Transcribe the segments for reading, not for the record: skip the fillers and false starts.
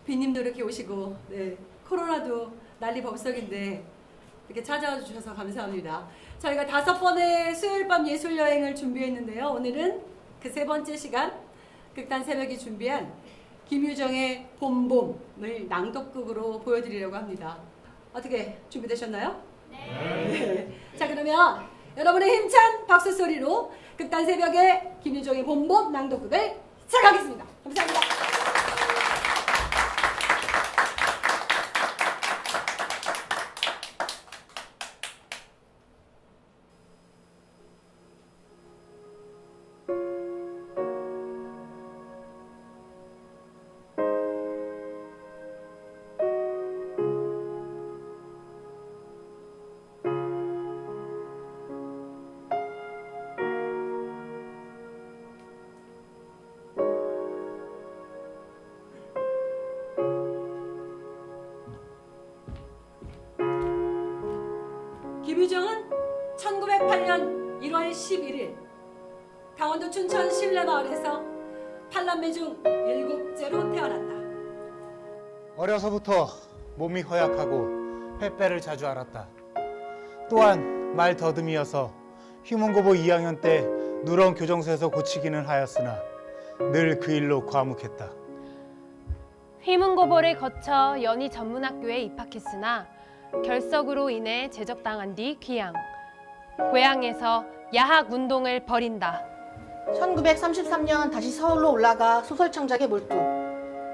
비님도 이렇게 오시고, 네, 코로나도 난리 법석인데 이렇게 찾아와 주셔서 감사합니다. 저희가 5번의 수요일 밤 예술 여행을 준비했는데요. 오늘은 그 3번째 시간 극단 새벽이 준비한 김유정의 봄봄을 낭독극으로 보여드리려고 합니다. 어떻게 준비되셨나요? 네. 자, 그러면 여러분의 힘찬 박수 소리로 극단 새벽의 김유정의 봄봄 낭독극을 시작하겠습니다. 감사합니다. 김유정은 1908년 1월 11일 강원도 춘천 신례마을에서 8남매 중 7째로 태어났다. 어려서부터 몸이 허약하고 횃배를 자주 앓았다. 또한 말 더듬이어서 휴문고보 2학년 때 누런 교정소에서 고치기는 하였으나 늘 그 일로 과묵했다. 휘문고보를 거쳐 연희 전문학교에 입학했으나 결석으로 인해 제적당한 뒤 귀양. 고향에서 야학 운동을 벌인다. 1933년 다시 서울로 올라가 소설 창작에 몰두.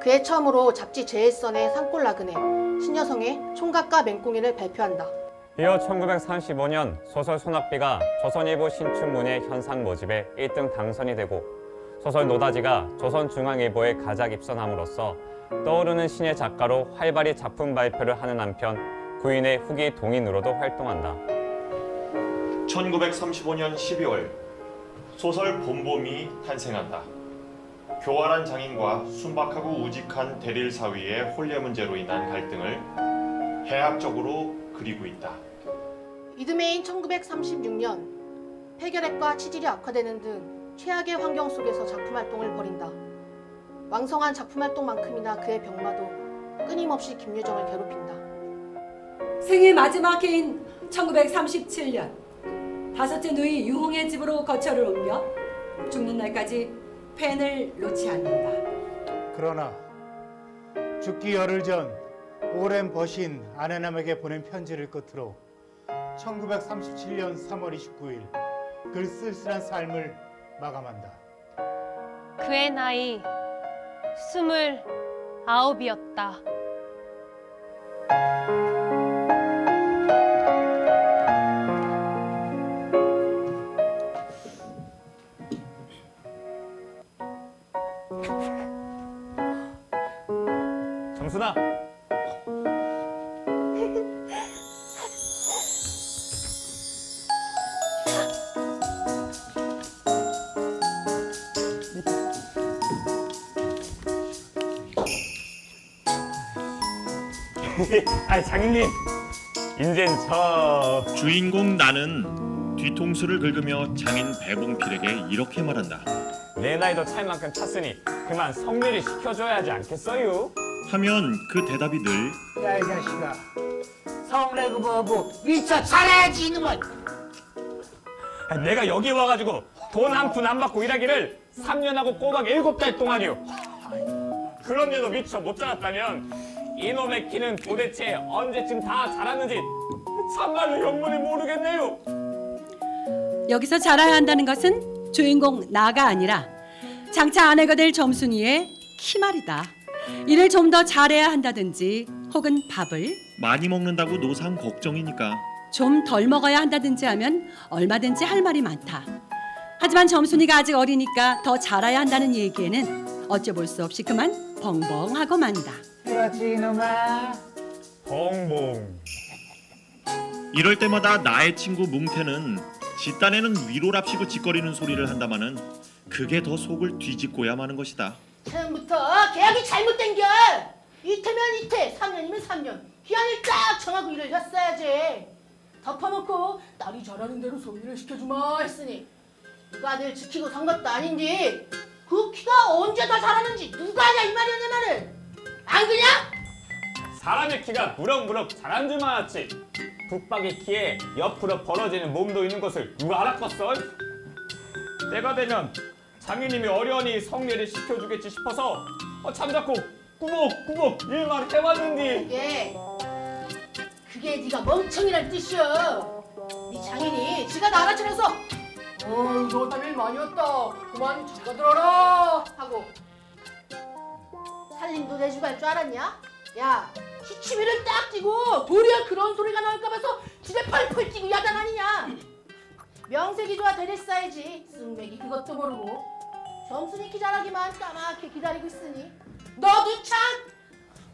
그해 처음으로 잡지 제일선의 산골 나그네, 신여성의 총각과 맹꽁이를 발표한다. 이어 1935년 소설 소낙비가 조선일보 신춘문예 현상 모집에 1등 당선이 되고 소설 노다지가 조선중앙일보에 가작 입선함으로써 떠오르는 신예 작가로 활발히 작품 발표를 하는 한편 부인의 후기 동인으로도 활동한다. 1935년 12월 소설 봄봄이 탄생한다. 교활한 장인과 순박하고 우직한 대릴 사위의 혼례 문제로 인한 갈등을 해학적으로 그리고 있다. 이듬해인 1936년 폐결핵과 치질이 악화되는 등 최악의 환경 속에서 작품 활동을 벌인다. 왕성한 작품 활동만큼이나 그의 병마도 끊임없이 김유정을 괴롭힌다. 생애 마지막 해인 1937년 5째 누이 유홍의 집으로 거처를 옮겨 죽는 날까지 펜을 놓지 않는다. 그러나 죽기 열흘 전 오랜 버신 아내남에게 보낸 편지를 끝으로 1937년 3월 29일 그 쓸쓸한 삶을 마감한다. 그의 나이 29이었다. 정순아! 아니 장인님! 인젠 저... 주인공 나는 뒤통수를 긁으며 장인 배봉필에게 이렇게 말한다. 내 나이도 찰 만큼 찼으니 그만 성례를 시켜줘야 하지 않겠어요? 하면 그 대답이 늘 야, 이 자식아. 성례 그거하고 미처 잘해야지 이놈은. 내가 여기 와가지고 돈 한 푼 안 받고 일하기를 3년하고 꼬박 7달 동안이요. 그런데도 미처 못 자랐다면 이놈의 키는 도대체 언제쯤 다 자랐는지 참말로 영문을 모르겠네요. 여기서 자라야 한다는 것은 주인공 나가 아니라 장차 아내가 될 점순이의 키말이다. 이를 좀 더 잘해야 한다든지 혹은 밥을 많이 먹는다고 노상 걱정이니까 좀 덜 먹어야 한다든지 하면 얼마든지 할 말이 많다. 하지만 점순이가 아직 어리니까 더 자라야 한다는 얘기에는 어찌볼 수 없이 그만 벙벙하고 만다. 그렇지 이놈아. 벙벙. 이럴 때마다 나의 친구 뭉태는 지 딴에는 위로랍시고 짓거리는 소리를 한다마는 그게 더 속을 뒤집고야 마는 것이다. 처음부터 계약이 잘못된겨. 이태면 이태, 3년이면 3년. 기한을 딱 정하고 일을 했어야지. 덮어놓고 딸이 잘하는 대로 소리를 시켜주마 했으니 누가 늘 지키고 산 것도 아닌데 그 키가 언제 더 잘하는지 누가 하냐 이 말이야 내 말은. 안 그냐? 사람의 키가 무럭무럭 자란 줄 알았지. 북박이 키에 옆으로 벌어지는 몸도 있는 것을 누가 알았겠어? 때가 되면 장인님이 어련히 성례를 시켜주겠지 싶어서 잠자코 꾸벅꾸벅 일만 해왔는디. 그게 네가 멍청이란 뜻이야. 네 장인이 지가 나라 차려서 너 담일 많이 왔다. 그만 잠가 들어라 하고 살림도 내주고 할 줄 알았냐? 야, 시치미를 딱 띄고 도리어 그런 소리가 나올까 봐서 지대 펄펄 뛰고 야단 아니냐? 명색이 좋아 되랬어야지. 승백이 그것도 모르고 점순이 키 자라기만 까맣게 기다리고 있으니 너도 참!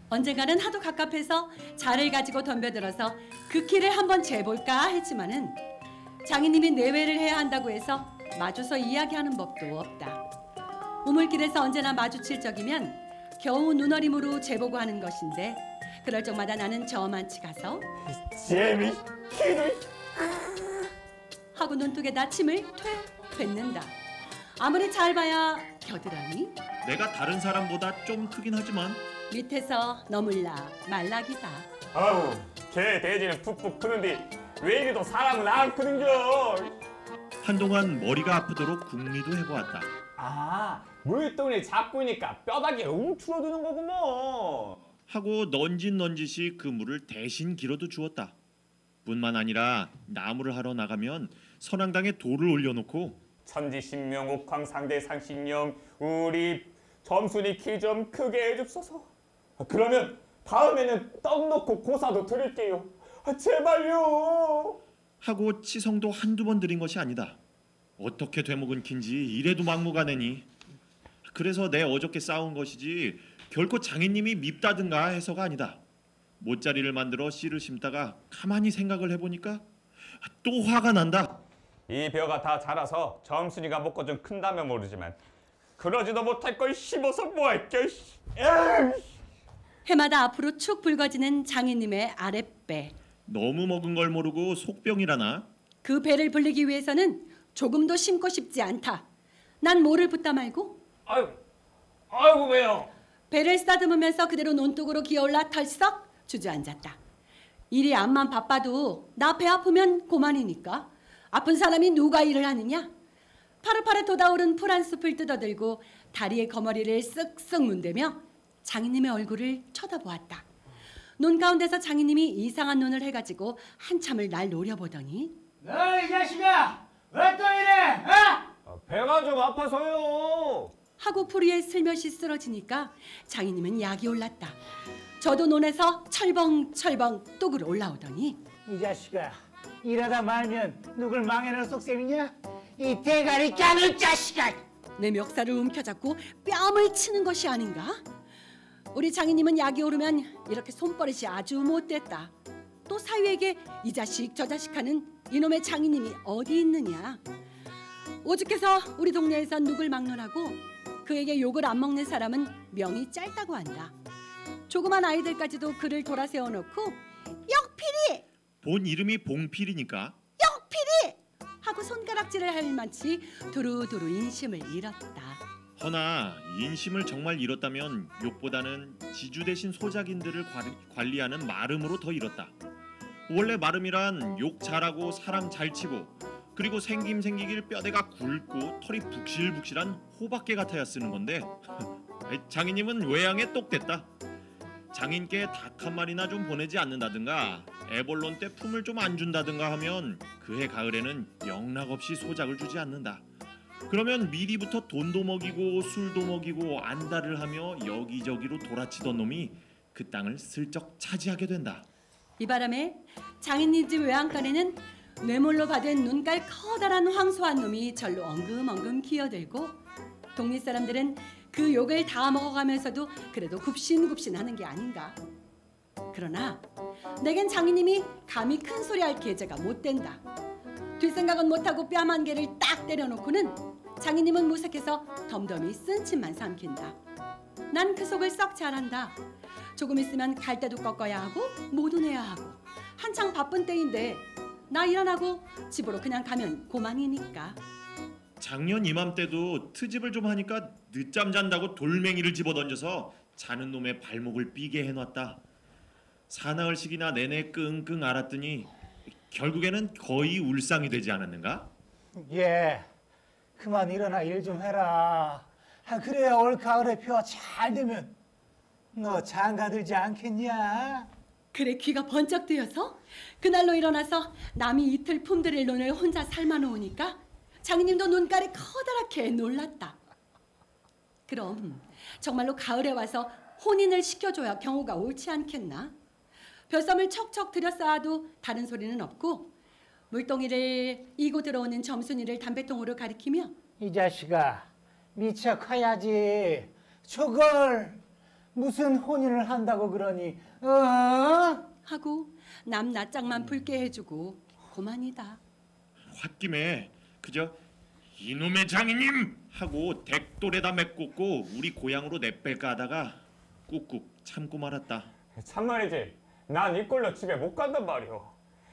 언젠가는 하도 갑갑해서 자를 가지고 덤벼들어서 그 키를 한번 재볼까 했지만은 장인님이 내외를 해야 한다고 해서 마주서 이야기하는 법도 없다. 우물길에서 언제나 마주칠 적이면 겨우 눈어림으로 재보고 하는 것인데 그럴 적마다 나는 저만치 가서 재미 키를 하고 눈독에다 침을 퇴 뱉는다. 아무리 잘 봐야 겨드랑이 내가 다른 사람보다 좀 크긴 하지만 밑에서 너물락 말락이다. 아우, 개 돼지는 푹푹 크는데 왜 이리도 사람은 안 크는겨? 한동안 머리가 아프도록 궁리도 해보았다. 물동이 잡고니까 뼈다귀가 움츠러드는 거구먼. 하고 넌짓 그 물을 대신 길어도 주었다. 뿐만 아니라 나무를 하러 나가면 선앙당에 돌을 올려놓고 천지신명 옥황상대 상신령 우리 점순이 키 좀 크게 해줍소서. 그러면 다음에는 떡 넣고 고사도 드릴게요. 제발요. 하고 치성도 한두 번 드린 것이 아니다. 어떻게 되먹은 킨지 이래도 막무가내니. 그래서 내 어저께 싸운 것이지 결코 장인님이 밉다든가 해서가 아니다. 모짜리를 만들어 씨를 심다가 가만히 생각을 해보니까 또 화가 난다. 이 벼가 다 자라서 점순이가 먹고 좀 큰다면 모르지만 그러지도 못할 걸 씹어서 뭐할게. 해마다 앞으로 축 붉어지는 장인님의 아랫배. 너무 먹은 걸 모르고 속병이라나? 그 배를 불리기 위해서는 조금도 심고 싶지 않다. 난 모를 붙다 말고 아이고 왜요? 배를 쓰다듬으면서 그대로 논둑으로 기어올라 털썩 주저앉았다. 일이 암만 바빠도 나 배 아프면 고만이니까 아픈 사람이 누가 일을 하느냐? 파릇파릇 돋아오른 푸란 숲을 뜯어들고 다리의 거머리를 쓱쓱 문대며 장인님의 얼굴을 쳐다보았다. 눈 가운데서 장인님이 이상한 눈을 해가지고 한참을 날 노려보더니 너 이 자식아 왜 또 이래? 배가 좀 아파서요. 하고 풀이에 슬며시 쓰러지니까 장인님은 약이 올랐다. 저도 논에서 철벙철벙 뚝을 올라오더니 이 자식아 이러다 말면 누굴 망해놓을 속셈이냐? 이 대가리 까는 자식아! 내 멱살을 움켜잡고 뺨을 치는 것이 아닌가? 우리 장인님은 약이 오르면 이렇게 손버릇이 아주 못됐다. 또 사위에게 이 자식 저 자식 하는 이놈의 장인님이 어디 있느냐? 오죽해서 우리 동네에서 누굴 막론하고 그에게 욕을 안 먹는 사람은 명이 짧다고 한다. 조그만 아이들까지도 그를 돌아세워놓고 역필이! 본 이름이 봉필이니까 역필이! 하고 손가락질을 할 만치 두루두루 인심을 잃었다. 허나 인심을 정말 잃었다면 욕보다는 지주 대신 소작인들을 관리하는 마름으로 더 잃었다. 원래 마름이란 욕 잘하고 사람 잘 치고 그리고 생김생기길 뼈대가 굵고 털이 북실북실한 호박개 같아야 쓰는 건데 장인님은 외양에 똑됐다. 장인께 닭 한 마리나 좀 보내지 않는다든가 애벌론 때 품을 좀 안 준다든가 하면 그해 가을에는 영락없이 소작을 주지 않는다. 그러면 미리부터 돈도 먹이고 술도 먹이고 안달을 하며 여기저기로 돌아치던 놈이 그 땅을 슬쩍 차지하게 된다. 이 바람에 장인님 집 외양간에는 뇌물로 받은 눈깔 커다란 황소한 놈이 절로 엉금엉금 기어들고 동네 사람들은 그 욕을 다 먹어가면서도 그래도 굽신굽신하는 게 아닌가. 그러나 내겐 장인님이 감히 큰 소리 할 계제가 못 된다. 뒷생각은 못하고 뺨 한 개를 딱 때려놓고는 장인님은 무색해서 덤덤히 쓴 침만 삼킨다. 난 그 속을 썩 잘한다. 조금 있으면 갈 때도 꺾어야 하고 모두 내야 하고 한창 바쁜 때인데 나 일 안 하고 집으로 그냥 가면 고만이니까. 작년 이맘때도 트집을 좀 하니까 늦잠 잔다고 돌멩이를 집어던져서 자는 놈의 발목을 삐게 해놨다. 사나흘씩이나 내내 끙끙 앓았더니 결국에는 거의 울상이 되지 않았는가? 예, 그만 일어나 일 좀 해라. 그래야 올 가을에 벼 잘 되면 너 장가들지 않겠냐? 그래 귀가 번쩍 뜨여서 그날로 일어나서 남이 이틀 품들일 논을 혼자 삶아 놓으니까 장님도 눈깔이 커다랗게 놀랐다. 그럼 정말로 가을에 와서 혼인을 시켜줘야 경우가 옳지 않겠나? 벼쌈을 척척 들여 쌓아도 다른 소리는 없고 물동이를 이고 들어오는 점순이를 담배통으로 가리키며 이 자식아, 미쳐 커야지. 저걸 무슨 혼인을 한다고 그러니? 하고 남 낯짝만 붉게 해주고 고만이다. 홧김에 그저 이놈의 장인님 하고 댁돌에다 메꽂고 우리 고향으로 내뺄까 하다가 꾹꾹 참고 말았다. 참말이지. 난 이 꼴로 집에 못 간단 말이오.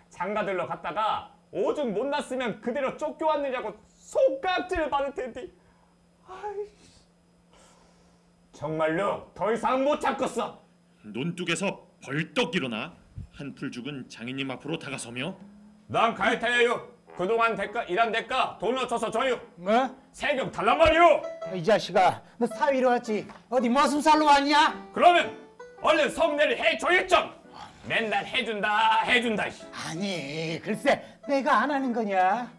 장가들러 갔다가 오죽 못 났으면 그대로 쫓겨왔느냐고 손깍지를 받을 텐데. 아이씨. 정말로 더 이상 못 참겠어. 논둑에서 벌떡 일어나 한풀 죽은 장인님 앞으로 다가서며 난 갈 테예요. 그동안 일한 대가 돈을 줘서 줘요. 뭐? 세금 달란 말이오. 이 자식아, 너 사위로 왔지? 어디 머슴살로 왔냐? 그러면 얼른 성례를 해줘야 좀. 맨날 해준다. 아니, 글쎄 내가 안 하는 거냐?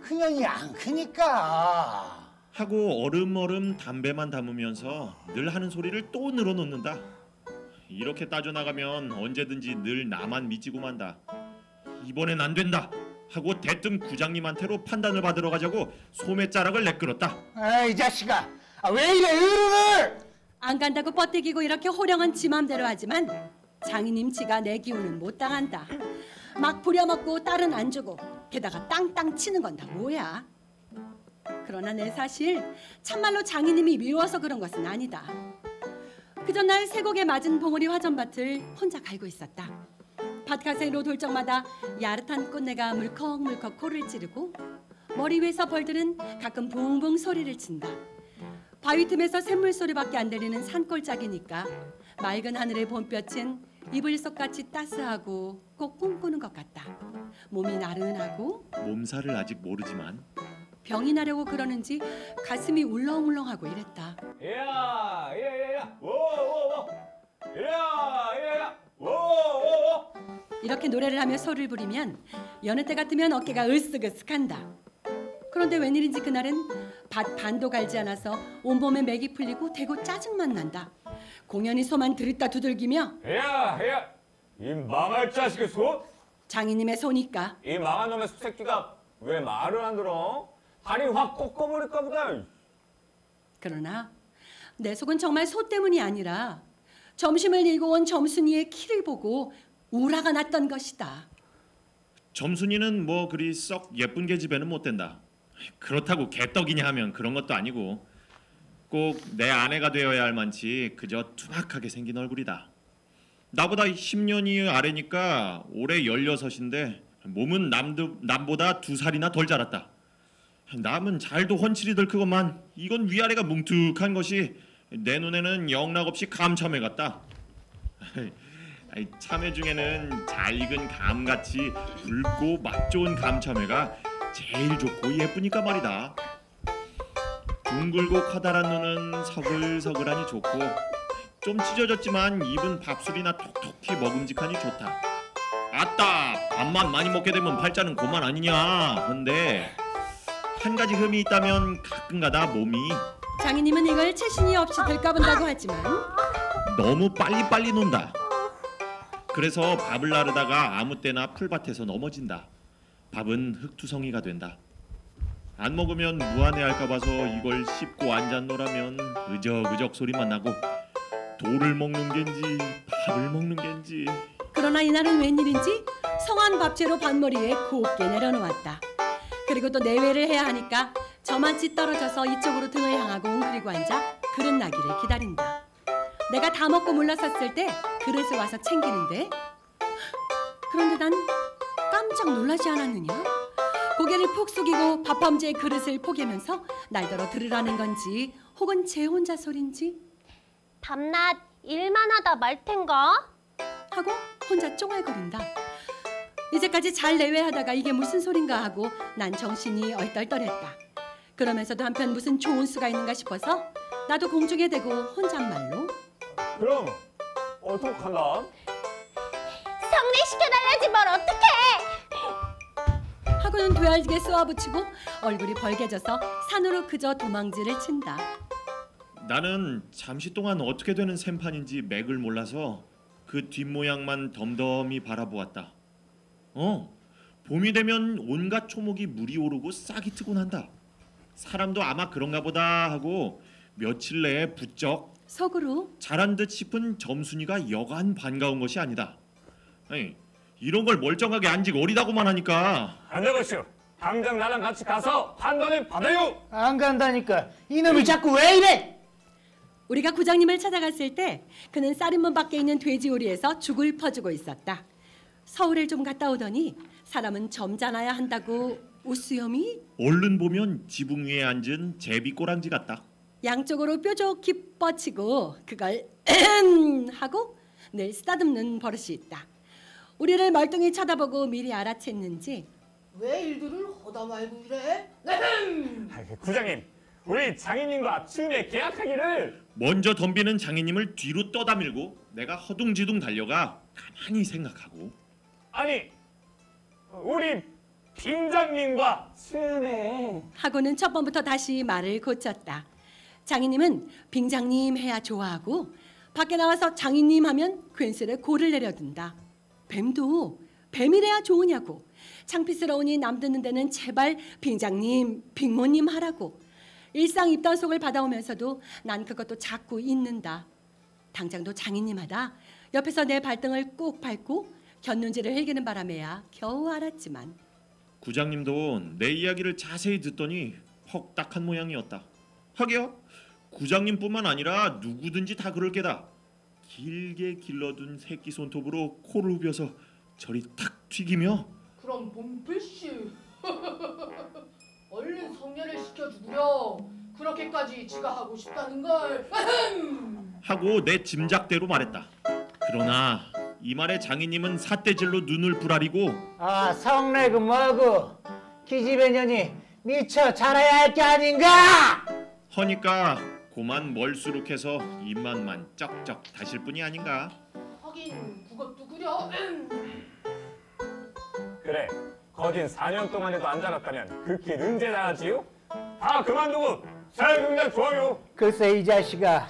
그년이 안 크니까. 하고 얼음얼음 담배만 담으면서 늘 하는 소리를 또 늘어놓는다. 이렇게 따져나가면 언제든지 늘 나만 미치고 만다. 이번엔 안 된다 하고 대뜸 구장님한테로 판단을 받으러 가자고 소매자락을 내끌었다. 이 자식아, 왜 이래 으르를? 안 간다고 뻗대기고 이렇게 호령은 지 맘대로 하지만 장인님 지가 내 기운은 못 당한다. 막 부려먹고 딸은 안 주고 게다가 땅땅 치는 건 다 뭐야. 그러나 내 사실 참말로 장인님이 미워서 그런 것은 아니다. 그 전날 쇠곡에 맞은 봉우리 화전밭을 혼자 갈고 있었다. 밭가생으로 돌 적마다 야릇한 꽃내가 물컥물컥 코를 찌르고 머리 위에서 벌들은 가끔 붕붕 소리를 친다. 바위 틈에서 샘물 소리밖에 안 들리는 산골짜기니까 맑은 하늘의 봄볕은 이불 속같이 따스하고 꼭 꿈꾸는 것 같다. 몸이 나른하고 몸살을 아직 모르지만 병이 나려고 그러는지 가슴이 울렁울렁하고 이랬다. 야, 워워워, 야, 워워워. 이렇게 노래를 하며 소리를 부리면 여느 때 같으면 어깨가 으쓱으쓱한다. 그런데 웬일인지 그날은 밭 반도 갈지 않아서 온몸에 맥이 풀리고 대고 짜증만 난다. 공연히 소만 들었다 두들기며 야, 이 망할 자식의 소? 장인님의 소니까 이 망한 놈의 수새끼가 왜 말을 안 들어? 다리 확 꺾어버릴까 보다. 그러나 내 속은 정말 소 때문이 아니라 점심을 일고 온 점순이의 키를 보고 우라가 났던 것이다. 점순이는 뭐 그리 썩 예쁜 계집애는 못 된다. 그렇다고 개떡이냐 하면 그런 것도 아니고 꼭 내 아내가 되어야 할 만치 그저 투박하게 생긴 얼굴이다. 나보다 10년이 아래니까 올해 16인데 몸은 남보다 2살이나 덜 자랐다. 남은 잘도 훤칠이들 크건만 이건 위아래가 뭉툭한 것이 내 눈에는 영락없이 감참해 같다. 참외 중에는 잘 익은 감같이 굵고 맛 좋은 감참외가 제일 좋고 예쁘니까 말이다. 둥글고 커다란 눈은 서글서글하니 좋고 좀 찢어졌지만 입은 밥술이나 톡톡히 먹음직하니 좋다. 아따, 밥만 많이 먹게 되면 팔자는 고만 아니냐. 근데 한 가지 흠이 있다면 가끔가다 몸이 장인님은 이걸 채신이 없이 들까본다고 하지만 너무 빨리빨리 논다. 그래서 밥을 나르다가 아무 때나 풀밭에서 넘어진다. 밥은 흙투성이가 된다. 안 먹으면 무안해할까 봐서 이걸 씹고 앉았노라면 으적으적 소리만 나고 돌을 먹는 겐지 밥을 먹는 겐지. 그러나 이날은 웬일인지 성한 밥재로 밭머리에 곱게 내려놓았다. 그리고 또 내외를 해야 하니까 저만치 떨어져서 이쪽으로 등을 향하고 웅크리고 앉아 그릇 나기를 기다린다. 내가 다 먹고 물러섰을 때 그릇을 와서 챙기는데 그런데 난 깜짝 놀라지 않았느냐? 고개를 푹 숙이고 밥함제의 그릇을 포개면서 날더러 들으라는 건지 혹은 제 혼자 소린지 밤낮 일만 하다 말 텐가? 하고 혼자 쫑알거린다. 이제까지 잘 내외하다가 이게 무슨 소린가 하고 난 정신이 얼떨떨했다. 그러면서도 한편 무슨 좋은 수가 있는가 싶어서 나도 공중에 대고 혼잣말로 그럼 어떡한다? 성례시켜달라지 뭘 어떡해! 하고는 되알게 쏘아붙이고 얼굴이 벌개져서 산으로 그저 도망질을 친다. 나는 잠시 동안 어떻게 되는 셈판인지 맥을 몰라서 그 뒷모양만 덤덤히 바라보았다. 봄이 되면 온갖 초목이 물이 오르고 싹이 트곤 한다. 사람도 아마 그런가 보다 하고 며칠 내에 부쩍 속으로 잘한 듯 싶은 점순이가 여간 반가운 것이 아니다. 아니, 이런 걸 멀쩡하게 안지고 어리다고만 하니까. 안 되겠슈. 당장 나랑 같이 가서 판단을 받아요. 안 간다니까. 이놈이 자꾸 왜 이래? 우리가 구장님을 찾아갔을 때 그는 쌀인문 밖에 있는 돼지우리에서 죽을 퍼주고 있었다. 서울을 좀 갔다 오더니 사람은 점잖아야 한다고 우수염이 얼른 보면 지붕 위에 앉은 제비 꼬랑지 같다. 양쪽으로 뾰족히 뻗치고 그걸 하고 늘 쓰다듬는 버릇이 있다. 우리를 멀뚱히 쳐다보고 미리 알아챘는지 왜 일들을 허다 말고 이래? 구장님, 우리 장인님과 춤에 계약하기를. 먼저 덤비는 장인님을 뒤로 떠다밀고 내가 허둥지둥 달려가 가만히 생각하고 아니, 우리 빙장님과 춤에. 하고는 첫 번부터 다시 말을 고쳤다. 장인님은 빙장님 해야 좋아하고 밖에 나와서 장인님 하면 괜스레 고를 내려둔다. 뱀도 뱀이래야 좋으냐고. 창피스러우니 남 듣는 데는 제발 빙장님, 빙모님 하라고. 일상 입단속을 받아오면서도 난 그것도 자꾸 잊는다. 당장도 장인님 하다 옆에서 내 발등을 꼭 밟고 곁눈질을 흘기는 바람에야 겨우 알았지만 구장님도 내 이야기를 자세히 듣더니 퍽딱한 모양이었다. 하기야 구장님뿐만 아니라 누구든지 다 그럴 게다. 길게 길러둔 새끼 손톱으로 코를 후벼서 저리 탁 튀기며 그럼 봄필씨 얼른 성례를 시켜주구려. 그렇게까지 지가 하고 싶다는 걸. 하고 내 짐작대로 말했다. 그러나 이 말에 장인님은 삿대질로 눈을 부라리고 아, 성례 그 뭐고? 기집애 년이 미쳐 자라야 할 게 아닌가? 허니까 고만 멀수룩해서 입만만 쩍쩍 다실 뿐이 아닌가. 하긴 그것도 그려. 그래, 거긴 4년 동안에도 안 자랐다면 극히 언제 자라지요? 다 그만두고 살금장 좋아요. 글쎄 이 자식아,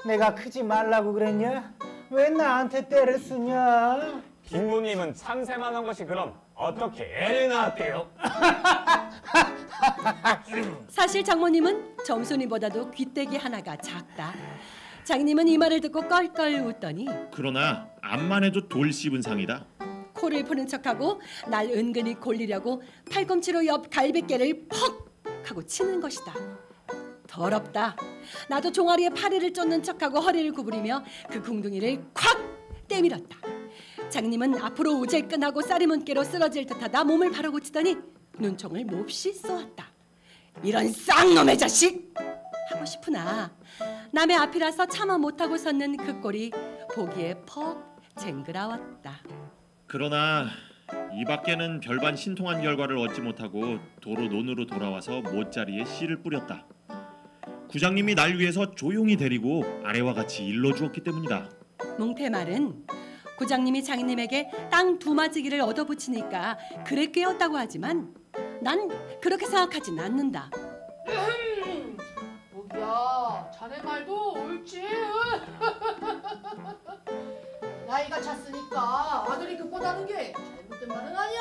내가 크지 말라고 그랬냐? 왜 나한테 때를 쓰냐? 김모님은 참새만 한 것이 그럼 어떻게 애를 낳았대요? 사실 장모님은 점순이보다도 귀때기 하나가 작다. 장님은 이 말을 듣고 껄껄 웃더니 그러나 암만 해도 돌 씹은 상이다. 코를 푸는 척하고 날 은근히 골리려고 팔꿈치로 옆 갈비뼈를 퍽 하고 치는 것이다. 더럽다. 나도 종아리에 파리를 쫓는 척하고 허리를 구부리며 그 궁둥이를 콱 때밀었다. 장님은 앞으로 우질끈하고 쌀이문깨로 쓰러질 듯하다 몸을 바로 고치더니 눈총을 몹시 쏘았다. 이런 쌍놈의 자식! 하고 싶으나 남의 앞이라서 차마 못하고 섰는 그 꼴이 보기에 퍽 쟁그라웠다. 그러나 이 밖에는 별반 신통한 결과를 얻지 못하고 도로 논으로 돌아와서 못자리에 씨를 뿌렸다. 구장님이 날 위해서 조용히 데리고 아래와 같이 일러주었기 때문이다. 뭉태말은 구장님이 장인님에게 땅 두마지기를 얻어붙이니까 그래 꿰었다고 하지만 난 그렇게 생각하진 않는다. 뭐야, 자네 말도 옳지. 나이가 찼으니까 아들이 급하다는 게 잘못된 말은 아니야.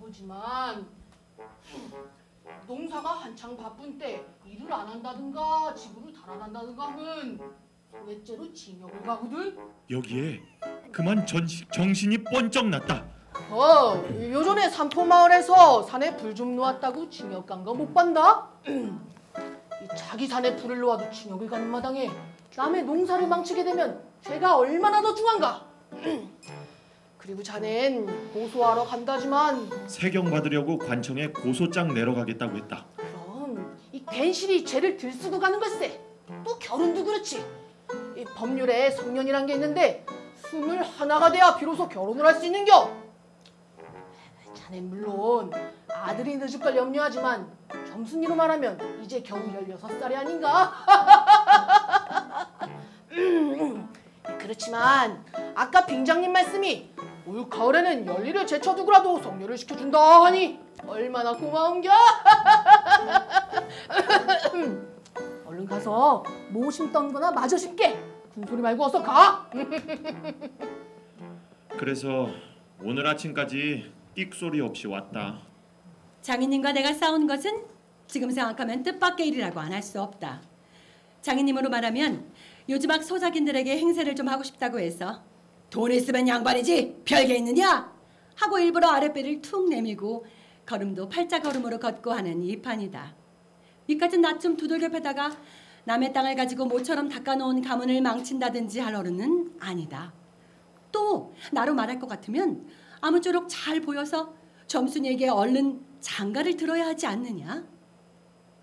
하지만 농사가 한창 바쁜 때 일을 안 한다든가 지구를 달아난다든가 하면 소외죄로 징역을 가거든. 여기에 그만 정신이 번쩍 났다. 요전에 삼포마을에서 산에 불 좀 놓았다고 징역 간 거 못 봤나? 이 자기 산에 불을 놓아도 징역을 가는 마당에 남의 농사를 망치게 되면 죄가 얼마나 더 중한가? 그리고 자넨 고소하러 간다지만 세경 받으려고 관청에 고소장 내러 가겠다고 했다. 그럼 이 괜시리 죄를 들쓰고 가는 걸세. 또 결혼도 그렇지. 이 법률에 성년이란 게 있는데 21가 돼야 비로소 결혼을 할 수 있는겨. 자넨 물론 아들이 늦을 걸 염려하지만 점순이로 말하면 이제 겨우 16살이 아닌가? 그렇지만 아까 빙장님 말씀이 올 가을에는 열일을 제쳐두고라도 성녀를 시켜준다 하니 얼마나 고마운겨? 얼른 가서 뭐 심던 거나 마저 심게. 군소리 말고 어서 가. 그래서 오늘 아침까지 끽소리 없이 왔다. 장인님과 내가 싸운 것은 지금 생각하면 뜻밖의 일이라고 안 할 수 없다. 장인님으로 말하면 요지막 소작인들에게 행세를 좀 하고 싶다고 해서 돈 있으면 양반이지 별게 있느냐? 하고 일부러 아랫배를 툭 내밀고 걸음도 팔자걸음으로 걷고 하는 이 판이다. 이까진 나 좀 두들겨 패다가 남의 땅을 가지고 모처럼 닦아놓은 가문을 망친다든지 할 어른은 아니다. 또 나로 말할 것 같으면 아무쪼록 잘 보여서 점순이에게 얼른 장가를 들어야 하지 않느냐?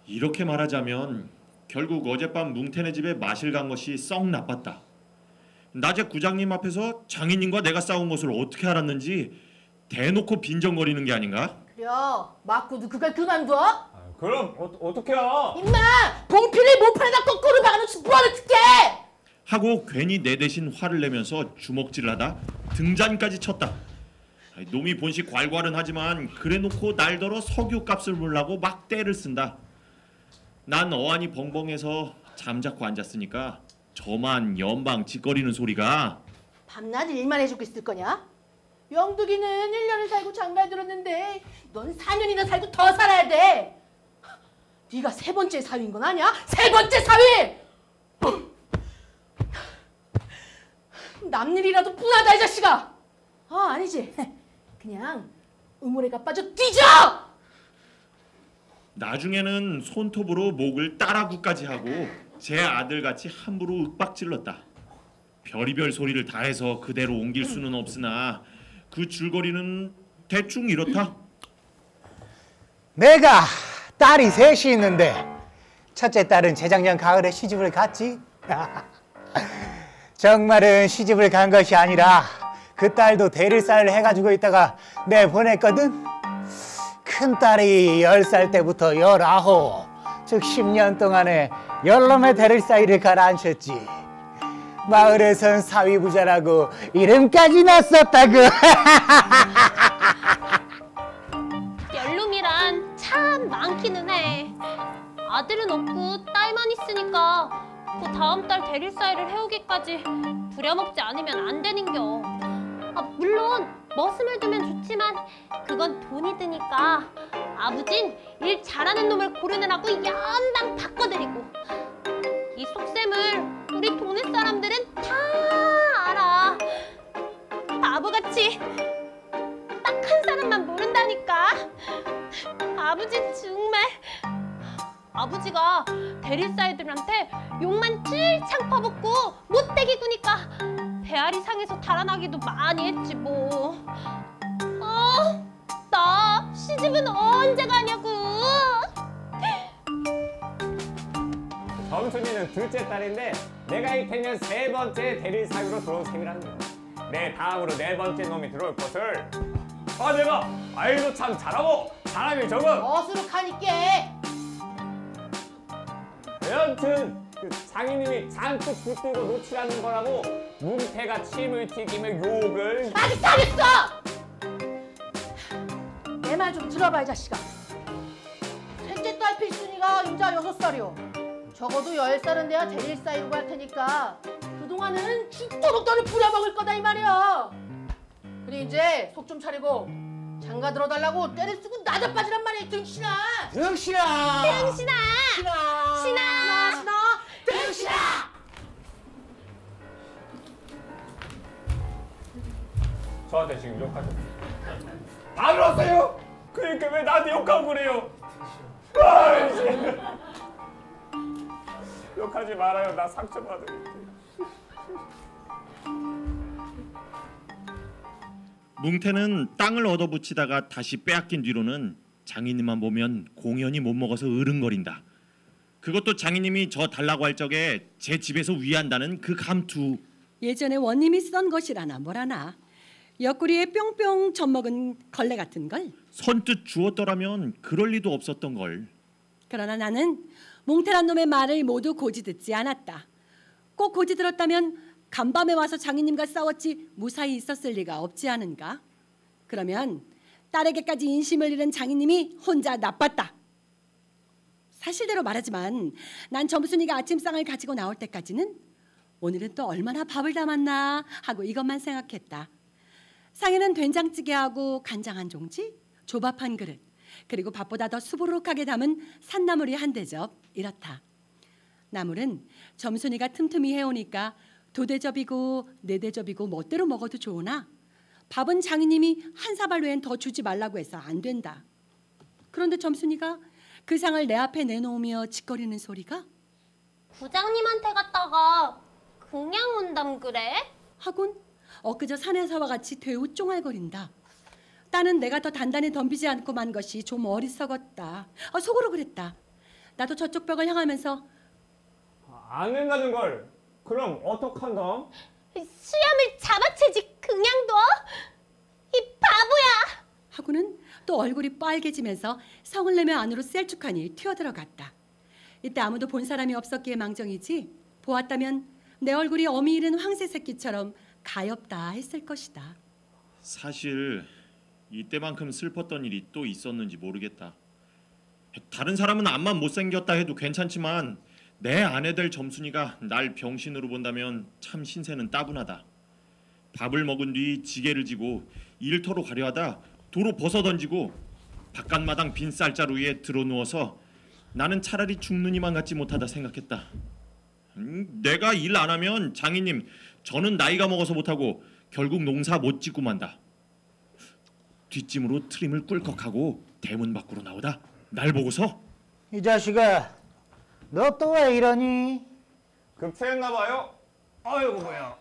이렇게 말하자면 결국 어젯밤 뭉태네 집에 마실 간 것이 썩 나빴다. 낮에 구장님 앞에서 장인님과 내가 싸운 것을 어떻게 알았는지 대놓고 빈정거리는 게 아닌가? 그래, 맞고도 그걸 그만둬? 그럼 어떡해요? 임마! 봉피를 모판에다 거꾸로 박아놓지 뭐하러 특게! 하고 괜히 내 대신 화를 내면서 주먹질을 하다 등잔까지 쳤다. 놈이 본식 괄괄은 하지만 그래놓고 날더러 석유값을 물라고 막 떼를 쓴다. 난 어안이 벙벙해서 잠자코 앉았으니까 저만 연방 짓거리는 소리가. 밤낮 일만 해주고 있을 거냐? 영득이는 1년을 살고 장가를 들었는데 넌 4년이나 살고 더 살아야 돼. 네가 3번째 사위인 건 아니야? 3번째 사위! 남일이라도 분하다 이 자식아. 아니지. 그냥 우물에가 빠져 뒤져! 나중에는 손톱으로 목을 따라구까지 하고 제 아들같이 함부로 윽박질렀다. 별의별 소리를 다 해서 그대로 옮길 수는 없으나 그 줄거리는 대충 이렇다. 내가 딸이 셋이 있는데 첫째 딸은 재작년 가을에 시집을 갔지. 정말은 시집을 간 것이 아니라 그 딸도 대릴사를 해가지고 있다가 내보냈거든. 큰 딸이 10살 때부터 19, 즉 10년 동안에 10놈의 대릴사이를 가라앉혔지. 마을에선 사위부자라고 이름까지 났었다고. 열룸이란 참 많기는 해. 아들은 없고 딸만 있으니까 그 다음 달 대릴사이를 해오기까지 부려먹지 않으면 안 되는겨. 물론 머슴을 두면 좋지만 그건 돈이 드니까 아버진 일 잘하는 놈을 고르느라고 연방 바꿔드리고, 이 속셈을 우리 동네 사람들은 다 알아. 바보같이 딱 한 사람만 모른다니까. 아버지 정말. 아버지가 대릴사이들한테 욕만 찔창 퍼붓고 못되게 구니까 배앓이 상에서 달아나기도 많이 했지 뭐. 나 시집은 언제 가냐고. 점순이는 둘째 딸인데 내가 이태면 3번째 대릴사유로 들어온 셈이라는 거야. 내 다음으로 4번째 놈이 들어올 것을 내가 아이도 참 잘하고 사람이 적은 어수룩하니께. 여튼 그 장인님이 잔뜩 붙들고 놓치라는 거라고 뭉태가 침을 튀기며 욕을. 아직 다 됐어! 내 말 좀 들어봐 이 자식아. 셋째 딸 필순이가 인자 6살이요. 적어도 10살은 돼야 대릴사이로 갈 테니까 그동안은 죽도록 너를 부려먹을 거다 이 말이야. 그래 이제 속 좀 차리고 장가 들어달라고 때를 쓰고 나자빠지란 말이야. 등신아! 등신아! 등신아! 등신아! 저한테 지금 욕하죠. 다 들었어요? 그러니까 왜 나한테 욕하고 그래요? 아이씨. 욕하지 말아요. 나 상처받을게. 뭉태는 땅을 얻어붙이다가 다시 빼앗긴 뒤로는 장인님만 보면 공연히 못 먹어서 으릉거린다. 그것도 장인님이 저 달라고 할 적에 제 집에서 위한다는 그 감투. 예전에 원님이 쓰던 것이라나 뭐라나. 옆구리에 뿅뿅 젖먹은 걸레 같은 걸. 선뜻 주었더라면 그럴 리도 없었던 걸. 그러나 나는 몽테란 놈의 말을 모두 고지 듣지 않았다. 꼭 고지 들었다면 간밤에 와서 장인님과 싸웠지 무사히 있었을 리가 없지 않은가? 그러면 딸에게까지 인심을 잃은 장인님이 혼자 나빴다. 사실대로 말하지만 난 점순이가 아침상을 가지고 나올 때까지는 오늘은 또 얼마나 밥을 담았나 하고 이것만 생각했다. 상에는 된장찌개하고 간장 한 종지, 조밥 한 그릇, 그리고 밥보다 더 수부룩하게 담은 산나물이 한 대접, 이렇다. 나물은 점순이가 틈틈이 해오니까 2대접이고 4대접이고 멋대로 먹어도 좋으나 밥은 장인님이 한 사발 외엔 더 주지 말라고 해서 안 된다. 그런데 점순이가 그 상을 내 앞에 내놓으며 짓거리는 소리가 부장님한테 갔다가 그냥 온담 그래? 하곤 엊그저 산에서와 같이 되우 쫑알거린다. 딸은 내가 더 단단히 덤비지 않고 만 것이 좀 어리석었다. 속으로 그랬다. 나도 저쪽 벽을 향하면서 안 된다는 걸. 그럼 어떡한담? 수염을 잡아채지 그냥 둬? 이 바보야! 하고는 또 얼굴이 빨개지면서 성을 내며 안으로 셀쭉하니 튀어들어갔다. 이때 아무도 본 사람이 없었기에 망정이지 보았다면 내 얼굴이 어미 잃은 황새 새끼처럼 가엾다 했을 것이다. 사실 이때만큼 슬펐던 일이 또 있었는지 모르겠다. 다른 사람은 암만 못생겼다 해도 괜찮지만 내 아내 될 점순이가 날 병신으로 본다면 참 신세는 따분하다. 밥을 먹은 뒤 지게를 지고 일터로 가려 하다 도로 벗어던지고 바깥마당 빈 쌀자루 위에 드러누워서 나는 차라리 죽느니만 같지 못하다 생각했다. 내가 일 안 하면 장인님 저는 나이가 먹어서 못하고 결국 농사 못 짓고 만다. 뒷짐으로 트림을 꿀꺽하고 대문 밖으로 나오다 날 보고서 이 자식아, 너 또 왜 이러니? 급체했나 봐요. 아이고 뭐야.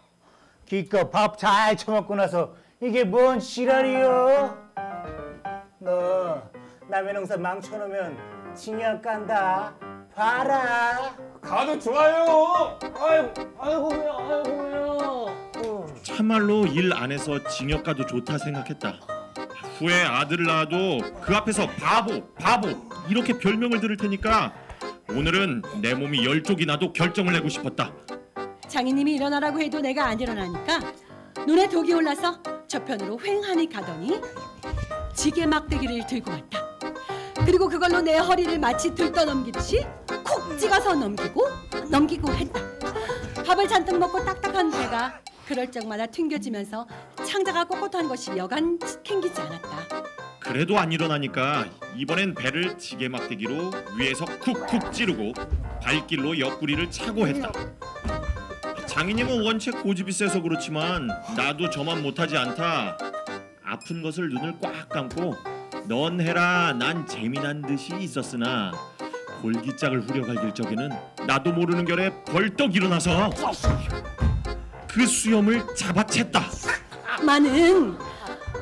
기껏 밥 잘 처먹고 나서 이게 뭔 지랄이여? 너 남의 농사 망쳐놓으면 징역 간다. 봐라. 가도 좋아요. 아이고 뭐야. 참말로 일 안 해서 징역 가도 좋다 생각했다. 후에 아들을 낳아도 그 앞에서 바보 이렇게 별명을 들을 테니까 오늘은 내 몸이 10쪽이 나도 결정을 내고 싶었다. 장인님이 일어나라고 해도 내가 안 일어나니까 눈에 독이 올라서 저편으로 휑하니 가더니 지게 막대기를 들고 왔다. 그리고 그걸로 내 허리를 마치 들떠넘기듯이 콕 찍어서 넘기고 했다. 밥을 잔뜩 먹고 딱딱한 배가 그럴 적마다 튕겨지면서 창자가 꼿꼿한 것이 여간 캥기지 않았다. 그래도 안 일어나니까 이번엔 배를 지게 막대기로 위에서 쿡쿡 찌르고 발길로 옆구리를 차고 했다. 장인님은 원체 고집이 세서 그렇지만 나도 저만 못하지 않다. 아픈 것을 눈을 꽉 감고 넌 해라 난 재미난 듯이 있었으나 골기짝을 후려갈길 적에는 나도 모르는 결에 벌떡 일어나서 그 수염을 잡아챘다. 마는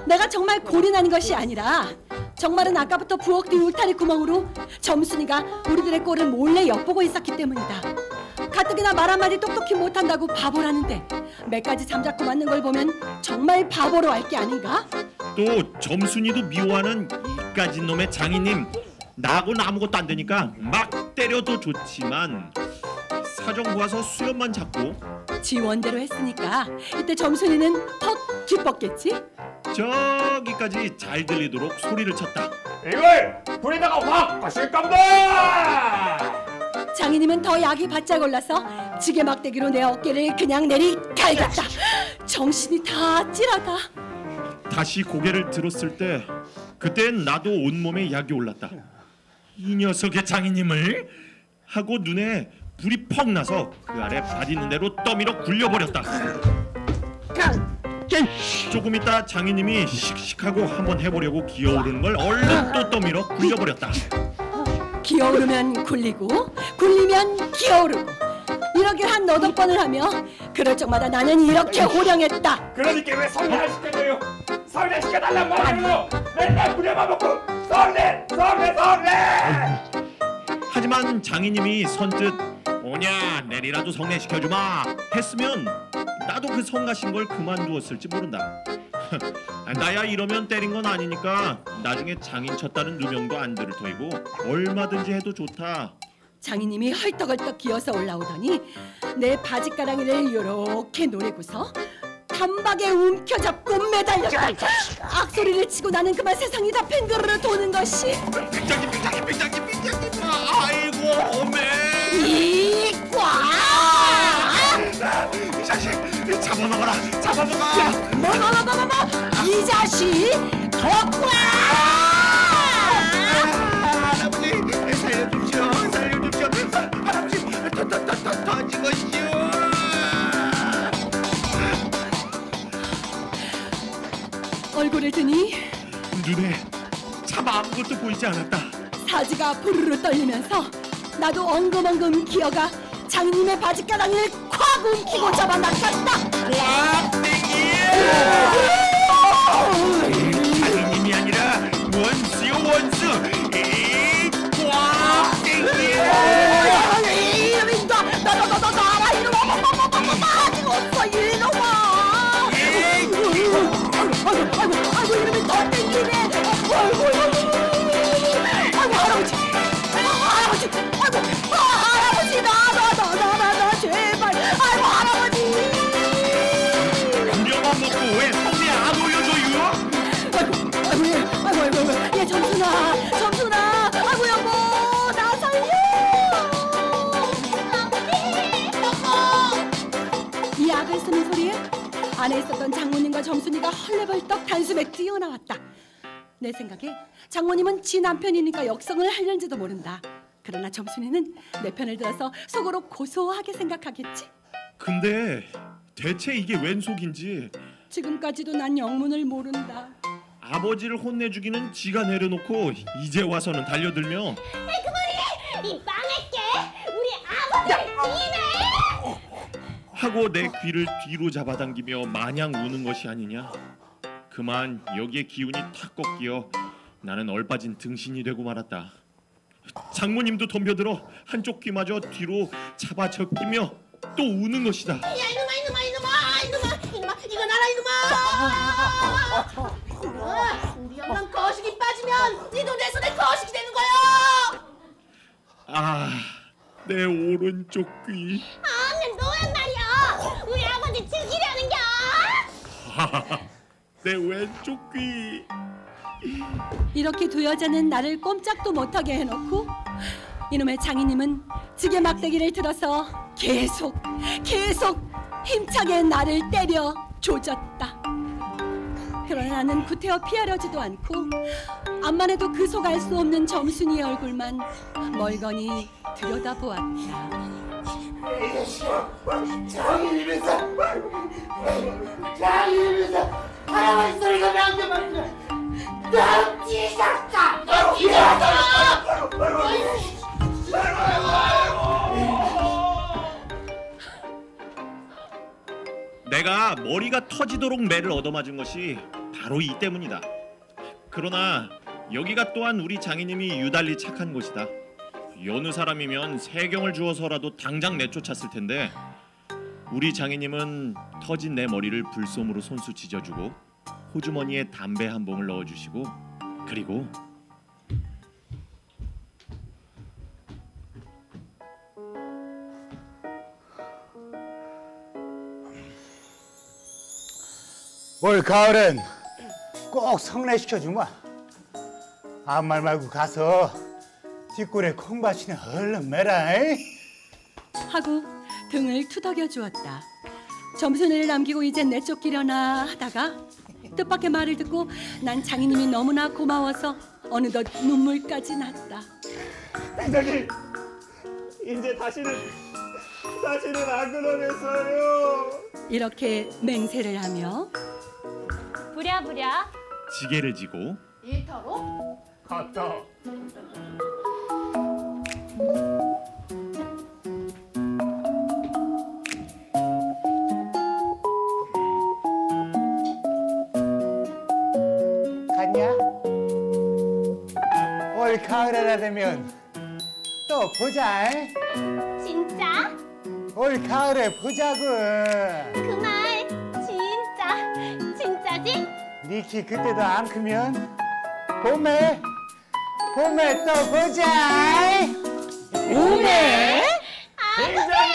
내가 정말 골이 난 것이 아니라 정말은 아까부터 부엌 뒤 울타리 구멍으로 점순이가 우리들의 꼴을 몰래 엿보고 있었기 때문이다. 가뜩이나 말 한마디 똑똑히 못한다고 바보라는데 매까지 잠자코 맞는 걸 보면 정말 바보로 알 게 아닌가? 또 점순이도 미워하는 이까진 놈의 장인님 나하고는 아무것도 안 되니까 막 때려도 좋지만 사정 보아서 수염만 잡고 지 원대로 했으니까 이때 점순이는 퍽 기뻤겠지? 저기까지 잘 들리도록 소리를 쳤다. 이걸 불에다가 확 하실 겁니다. 장인님은 더 약이 바짝 올라서 지게 막대기로 내 어깨를 그냥 내리갈겼다. 정신이 다 찌라다. 다시 고개를 들었을 때 그땐 나도 온몸에 약이 올랐다. 이 녀석의 장인님을 하고 눈에 불이 퍽 나서 그 아래 밭 있는 대로 떠밀어 굴려버렸다. 조금 있다 장인님이 씩씩하고 한번 해보려고 기어오르는 걸 얼른 또 떠밀어 굴려버렸다. 기어오르면 굴리고 굴리면 기어오르고 이렇게 한 8번을 하며 그럴 적마다 나는 이렇게 호령했다. 그러니까 왜 성례를 시켜줘요? 성례 시켜달란 말이에요. 맨날 부려만 먹고 성례. 하지만 장인님이 선뜻 오냐 내리라도 성례시켜주마 했으면 나도 그 성가신 걸 그만두었을지 모른다. 나야 이러면 때린 건 아니니까 나중에 장인 쳤다는 누명도 안 들을 터이고 얼마든지 해도 좋다. 장인님이 헐떡헐떡 기어서 올라오더니 내 바지가랑이를 요렇게 노래고서 단박에 움켜잡고 매달렸다. 악소리를 치고 나는 그만 세상이 다 팽그르르 도는 것이. 빙장님. 아이고 어메. 이과 이 자식 잡아먹어라. 뭐 이 자식 덕과. 할아버지 살려줍시오. 할아버지 터지고시오. 얼굴을 드니 눈에 참 아무것도 보이지 않았다. 사지가 부르르 떨리면서 나도 엉금엉금 기어가 장님의 바지가랑이를 콱 움키고 잡아 낚았다. 장인님이 아니라 원수요 원수. 나라 이놈아 아직 없어 이놈아. 아이고 이놈이 더 땡기네. 아이고 할아버지 나 제발. 아이고 할아버지. 분명한 먹고 왜 손에 안 올려줘요? 아이고 얘 점순아 아이고 여보 나 살려. 이 악을 쓰는 소리에 안에 있었던 장모님과 점순이가 헐레벌떡 단숨에 뛰어나왔다. 내 생각에 장모님은 지 남편이니까 역성을 하려는지도 모른다. 그러나 점순이는 내 편을 들어서 속으로 고소하게 생각하겠지. 근데 대체 이게 웬 속인지. 지금까지도 난 영문을 모른다. 아버지를 혼내주기는 지가 내려놓고 이제 와서는 달려들며 이 망할게. 우리 아버지를 지네. 하고 내 귀를 뒤로 잡아당기며 마냥 우는 것이 아니냐. 그만 여기에 기운이 탁 꺾여 나는 얼빠진 등신이 되고 말았다. 장모님도 덤벼들어 한쪽 귀마저 뒤로 잡아 적기며 또 우는 것이다. 야 이놈아 이거 나라 이놈아. 우리 엄마 거식이 빠지면 니도 내 손에 거식이 되는 거야. 아, 내 오른쪽 귀. 내 노란 말이야. 우리 아버지 죽이려는겨. 내 왼쪽 귀. 이렇게 두 여자는 나를 꼼짝도 못하게 해놓고 이놈의 장인님은 지게 막대기를 들어서 계속 힘차게 나를 때려 조졌다. 그러나 나는 구태여 피하려지도 않고 암만 해도 그 속 알 수 없는 점순이의 얼굴만 멀거니 들여다보았다. 장인님에서 할아버지 소리가 나오면 너 찢었다. 너 찢었다. 내가 머리가 터지도록 매를 얻어맞은 것이 바로 이 때문이다. 그러나 여기가 또한 우리 장인님이 유달리 착한 곳이다. 여느 사람이면 세경을 주어서라도 당장 내쫓았을 텐데 우리 장인님은 터진 내 머리를 불솜으로 손수 찢어주고 호주머니에 담배 한 봉을 넣어주시고 그리고 올 가을엔 꼭 성례시켜주마. 아무 말 말고 가서 뒷골에 콩밭이나 얼른 매라. 하고 등을 투덕여 주었다. 점순이를 남기고 이젠 내쫓기려나 하다가 뜻밖의 말을 듣고 난 장인님이 너무나 고마워서 어느덧 눈물까지 났다. 회장님, 이제 다시는 안 그러겠어요. 이렇게 맹세를 하며 부랴부랴 지게를 지고 일터로 갔다. 갔냐? 올 가을에나 되면 또 보자. 진짜? 올 가을에 보자고. 그 말 진짜지? 니 키 그때도 안 크면 봄에 또 보자. 봄에? 굉장해.